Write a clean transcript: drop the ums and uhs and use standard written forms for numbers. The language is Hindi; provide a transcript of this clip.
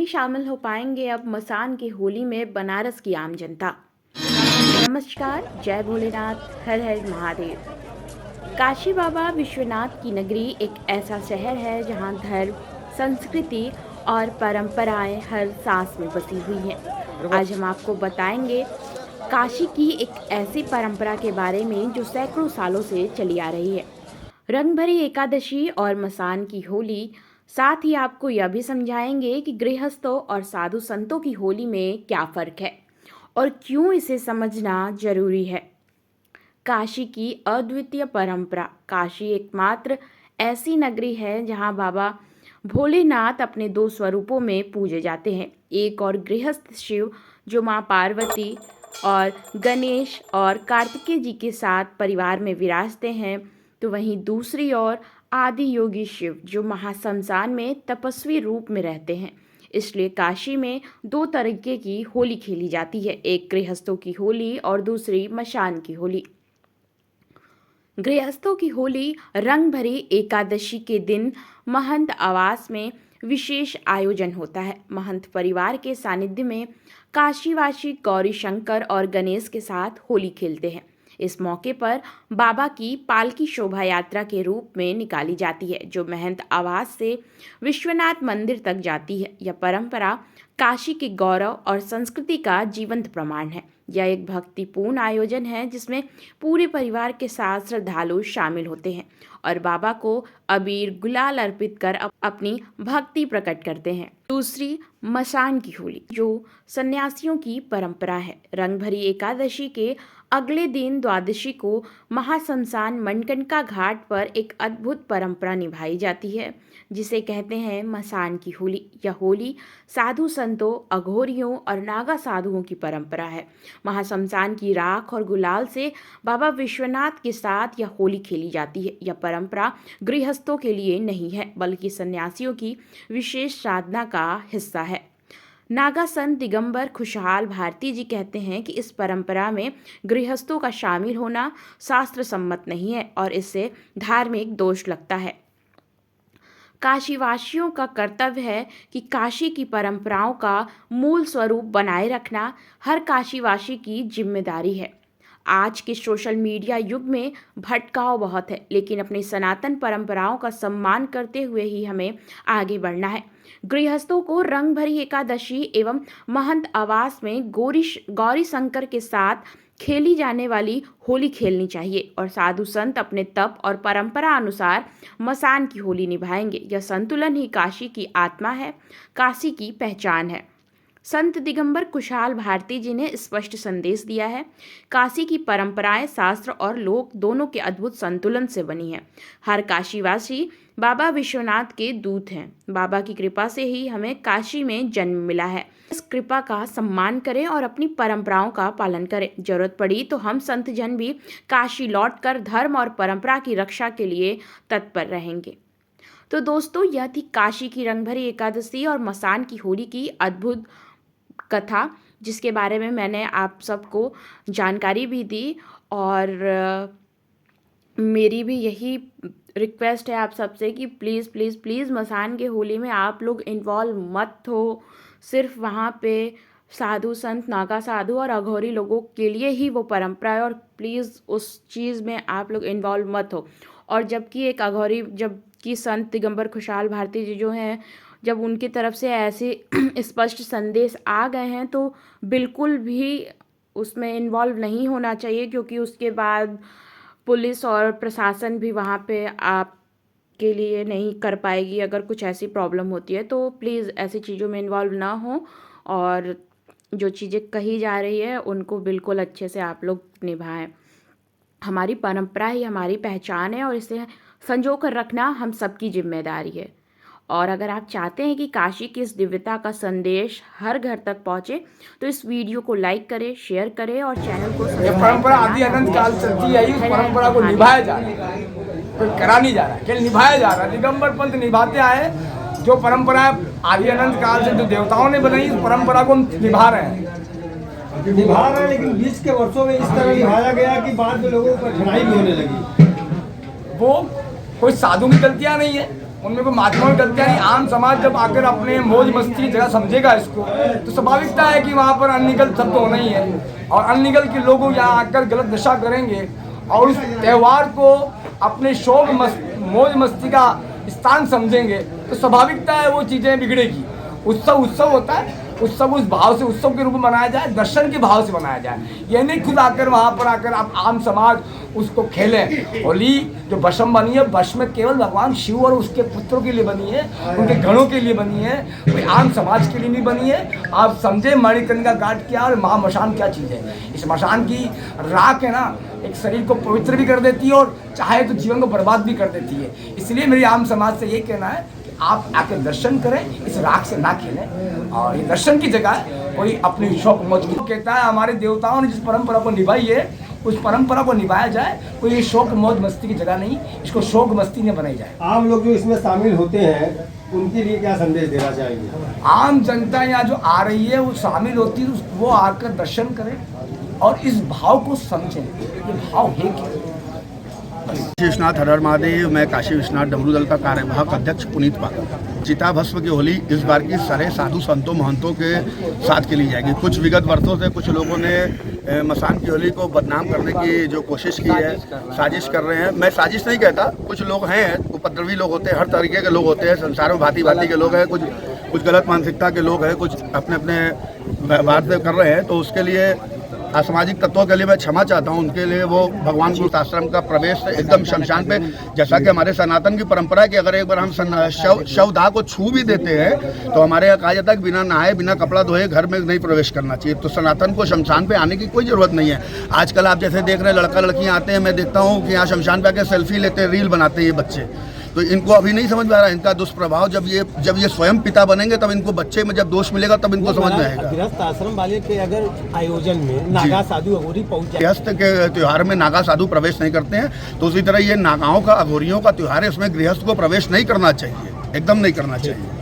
शामिल हो पाएंगे अब मसान की होली में बनारस की आम जनता। नमस्कार, जय भोलेनाथ, हर हर महादेव। काशी बाबा विश्वनाथ की नगरी एक ऐसा शहर है जहां धर्म, संस्कृति और परंपराएं हर सांस में बसी हुई हैं। आज हम आपको बताएंगे काशी की एक ऐसी परंपरा के बारे में जो सैकड़ों सालों से चली आ रही है। रंग भरी एकादशी और मसान की होली। साथ ही आपको यह भी समझाएंगे कि गृहस्थों और साधु संतों की होली में क्या फ़र्क है और क्यों इसे समझना जरूरी है। काशी की अद्वितीय परंपरा। काशी एकमात्र ऐसी नगरी है जहां बाबा भोलेनाथ अपने दो स्वरूपों में पूजे जाते हैं। एक और गृहस्थ शिव जो मां पार्वती और गणेश और कार्तिकेय जी के साथ परिवार में विराजते हैं, तो वहीं दूसरी ओर आदि योगी शिव जो महाश्मशान में तपस्वी रूप में रहते हैं। इसलिए काशी में दो तरीके की होली खेली जाती है, एक गृहस्थों की होली और दूसरी मशान की होली। गृहस्थों की होली रंग भरी एकादशी के दिन महंत आवास में विशेष आयोजन होता है। महंत परिवार के सानिध्य में काशीवासी गौरी शंकर और गणेश के साथ होली खेलते हैं। इस मौके पर बाबा की पालकी शोभा यात्रा के रूप में निकाली जाती है जो महंत आवास से विश्वनाथ मंदिर तक जाती है। यह परंपरा काशी के गौरव और संस्कृति का जीवंत प्रमाण है। यह एक भक्तिपूर्ण आयोजन है जिसमें पूरे परिवार के साथ श्रद्धालु शामिल होते हैं और बाबा को अबीर गुलाल अर्पित कर अपनी भक्ति प्रकट करते हैं। दूसरी मसान की होली जो सन्यासियों की परंपरा है। रंग भरी एकादशी के अगले दिन द्वादशी को महाश्मशान मणिकर्णिका घाट पर एक अद्भुत परंपरा निभाई जाती है जिसे कहते हैं मसान की होली। यह होली साधु संतों, अघोरियों और नागा साधुओं की परंपरा है। महाश्मशान की राख और गुलाल से बाबा विश्वनाथ के साथ यह होली खेली जाती है। यह परंपरा गृहस्थों के लिए नहीं है बल्कि सन्यासियों की विशेष साधना का हिस्सा है। नागा संत दिगंबर खुशहाल भारती जी कहते हैं कि इस परंपरा में गृहस्थों का शामिल होना शास्त्र सम्मत नहीं है और इससे धार्मिक दोष लगता है। काशीवासियों का कर्तव्य है कि काशी की परंपराओं का मूल स्वरूप बनाए रखना हर काशीवासी की जिम्मेदारी है। आज के सोशल मीडिया युग में भटकाव बहुत है, लेकिन अपनी सनातन परंपराओं का सम्मान करते हुए ही हमें आगे बढ़ना है। गृहस्थों को रंग भरी एकादशी एवं महंत आवास में गौरी शंकर के साथ खेली जाने वाली होली खेलनी चाहिए और साधु संत अपने तप और परंपरा अनुसार मसान की होली निभाएंगे। यह संतुलन ही काशी की आत्मा है, काशी की पहचान है। संत दिगंबर खुशहाल भारती जी ने स्पष्ट संदेश दिया है, काशी की परंपराएं शास्त्र और लोक दोनों के अद्भुत संतुलन से बनी है। हर काशीवासी बाबा विश्वनाथ के दूत हैं। बाबा की कृपा से ही हमें काशी में जन्म मिला है। इस कृपा का सम्मान करें और अपनी परंपराओं का पालन करें। जरूरत पड़ी तो हम संत जन भी काशी लौटकर धर्म और परंपरा की रक्षा के लिए तत्पर रहेंगे। तो दोस्तों, यह थी काशी की रंग भरी एकादशी और मसान की होली की अद्भुत कथा, जिसके बारे में मैंने आप सबको जानकारी भी दी। और मेरी भी यही रिक्वेस्ट है आप सबसे कि प्लीज़ प्लीज़ प्लीज़ मसान के होली में आप लोग इन्वॉल्व मत हो। सिर्फ वहाँ पे साधु संत, नागा साधु और अघोरी लोगों के लिए ही वो परंपरा है और प्लीज़ उस चीज़ में आप लोग इन्वॉल्व मत हो। और जबकि एक अघोरी, जबकि संत दिगंबर खुशहाल भारती जी जो हैं, जब उनकी तरफ से ऐसे स्पष्ट संदेश आ गए हैं तो बिल्कुल भी उसमें इन्वॉल्व नहीं होना चाहिए, क्योंकि उसके बाद पुलिस और प्रशासन भी वहाँ पे आपके लिए नहीं कर पाएगी अगर कुछ ऐसी प्रॉब्लम होती है। तो प्लीज़ ऐसी चीज़ों में इन्वॉल्व ना हो और जो चीज़ें कही जा रही है उनको बिल्कुल अच्छे से आप लोग निभाएं। हमारी परंपरा ही हमारी पहचान है और इसे संजो कर रखना हम सबकी जिम्मेदारी है। और अगर आप चाहते हैं कि काशी की इस दिव्यता का संदेश हर घर तक पहुंचे तो इस वीडियो को लाइक करें, शेयर करें और चैनल को ये परंपरा आदि अनंत काल चलती है। इस परंपरा को निभाया जा रहा है, कोई करा नहीं जा रहा है, केवल निभाया जा रहा है। दिगंबर पंथ निभाते आए जो परंपरा आदि अनंत काल से जो देवताओं ने बनाई, इस परंपरा को निभा रहे हैं। लेकिन बीच के वर्षों में इस तरह निभाया गया कि बाद में लोगों को कठिनाई भी होने लगी। वो कोई साधु की गलतियां नहीं है, उनमें कोई महात्माओं की गलतियाँ नहीं। आम समाज जब आकर अपने मौज मस्ती की जगह समझेगा इसको, तो स्वाभाविकता है कि वहाँ पर अननिगल सब तो होना ही है, और अननिगल के लोग यहाँ आकर गलत दशा करेंगे और उस त्यौहार को अपने शौक मौज मस्ती का स्थान समझेंगे, तो स्वाभाविकता है वो चीज़ें बिगड़ेगी। उत्सव होता है, उत्सव उस भाव से उत्सव के रूप में मनाया जाए, दर्शन के भाव से मनाया जाए। ये नहीं खुद आकर वहाँ पर आकर आप आम समाज उसको खेलें। होली जो भस्म बनी है, भस्म केवल भगवान शिव और उसके पुत्रों के लिए बनी है, उनके गणों के लिए बनी है, कोई आम समाज के लिए नहीं बनी है। आप समझे मणिकर्णिका घाट क्या और महामशान क्या चीज़ है। इस मशान की राख है ना, एक शरीर को पवित्र भी कर देती है और चाहे तो जीवन को बर्बाद भी कर देती है। इसलिए मेरी आम समाज से ये कहना है, आप आके दर्शन करें, इस राख से ना खेलें, और ये दर्शन की जगह कोई अपनी शौक मौज की कहता है। हमारे देवताओं ने जिस परंपरा को निभाई है, उस परंपरा को निभाया जाए, कोई ये शौक मौज मस्ती की जगह नहीं, इसको शौक मस्ती में बनाई जाए। आम लोग जो इसमें शामिल होते हैं उनके लिए क्या संदेश देना चाहेंगे? आम जनता यहाँ जो आ रही है वो शामिल होती है, वो आकर दर्शन करें और इस भाव को समझें, ये भाव है क्या। काशी विश्वनाथ हर हर महादेव। मैं काशी विश्वनाथ डमरू दल का कार्यवाहक अध्यक्ष पुनीत पाल। चिता भस्म की होली इस बार की सारे साधु संतों महंतों के साथ खेली जाएगी। कुछ विगत वर्षों से कुछ लोगों ने मसान की होली को बदनाम करने की जो कोशिश की है, साजिश कर रहे हैं। मैं साजिश नहीं कहता, कुछ लोग हैं उपद्रवी लोग होते हैं, हर तरीके के लोग होते हैं संसार में, भांति भांति के लोग हैं, कुछ गलत मानसिकता के लोग हैं, कुछ अपने अपने व्यवहार से कर रहे हैं। तो उसके लिए असामाजिक तत्वों के लिए मैं क्षमा चाहता हूं। उनके लिए वो भगवान गुरु आश्रम का प्रवेश एकदम शमशान पे, जैसा कि हमारे सनातन की परंपरा है कि अगर एक बार हम शवदाह को छू भी देते हैं तो हमारे यहाँ कहा जाता है कि बिना नहाए बिना कपड़ा धोए घर में नहीं प्रवेश करना चाहिए। तो सनातन को शमशान पे आने की कोई ज़रूरत नहीं है। आजकल आप जैसे देख रहे हैं लड़का लड़कियाँ आते हैं, मैं देखता हूँ कि यहाँ शमशान पे आके सेल्फी लेते हैं, रील बनाते हैं ये बच्चे। तो इनको अभी नहीं समझ में आ रहा है इनका दुष्प्रभाव। जब ये स्वयं पिता बनेंगे तब इनको बच्चे में जब दोष मिलेगा तब इनको समझ में आएगा। गृहस्थ आश्रम वाले के अगर आयोजन में नागा साधु अघोरी पहुंच जाए, गृहस्थ के त्योहार में नागा साधु प्रवेश नहीं करते हैं, तो उसी तरह ये नागाओं का अघोरियों का त्योहार है, उसमें गृहस्थ को प्रवेश नहीं करना चाहिए, एकदम नहीं करना चाहिए।